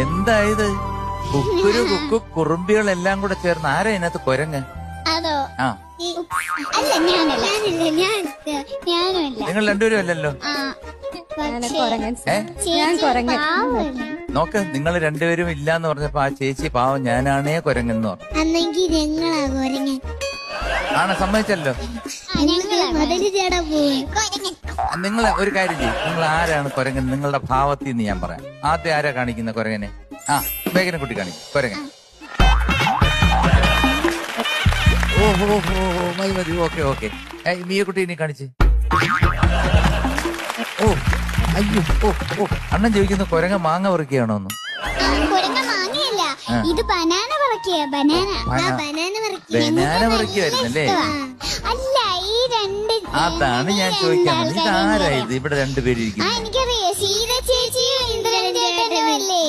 എന്തായത് കുക്കുരു കുക്കു കുറുമ്പികളെല്ലാം കൂടെ ചേർന്ന് ആരാ ഇതിനകത്ത് കുരങ്ങ്? അതോ ആ അല്ല ഞാനല്ല ഞാനുമല്ല. നിങ്ങൾ രണ്ടുപേരും അല്ലല്ലോ. ആ ഞാൻ കുരങ്ങൻ. നോക്ക്, നിങ്ങൾ രണ്ടുപേരും ഇല്ലാന്ന് പറഞ്ഞപ്പോ ആ ചേച്ചി പാവം ഞാനാണേ കുരങ്ങെന്ന് പറഞ്ഞു. അന്നെങ്കിൽ ഞങ്ങളാ കുരങ്ങൻ. ആണ്, സമ്മതിച്ചല്ലോ. നിങ്ങൾ ഒരു കാര്യം ചെയ്യും, നിങ്ങൾ ആരാണ് കുരങ്ങൻ? നിങ്ങളുടെ ഭാവത്തിൽ നിന്ന് ഞാൻ പറയാം. ആദ്യം ആരാ കാണിക്കുന്ന കുരങ്ങനെ? ആ വേഗനെ കുട്ടി കാണിക്കും കുരങ്ങൻ. ഓഹോ മതി മതി, ഓക്കെ ഓക്കെ. മീയ കുട്ടി ഇനി കാണിച്ച്. ഓ അയ്യോ, ഓ ഓ അണ്ണൻ ചോദിക്കുന്നു കുരങ്ങ മാങ്ങ പറിക്കുകയാണോ എന്ന്. കുരങ്ങ മാങ്ങയല്ല, ഇത് ബനാന പറിക്കുക. ബനാന പറിക്കുവായിരുന്നല്ലേ? അല്ല, ഈ രണ്ട് അതാണ് ഞാൻ ചോദിക്കാൻ വന്നത്. ഇതാരാ ഇത് ഇവിടെ രണ്ടുപേരും ഇരിക്കുന്നു? എനിക്കറിയാം, സീത ചേച്ചിയും ഇന്ദ്രൻ ചേട്ടനും അല്ലേ?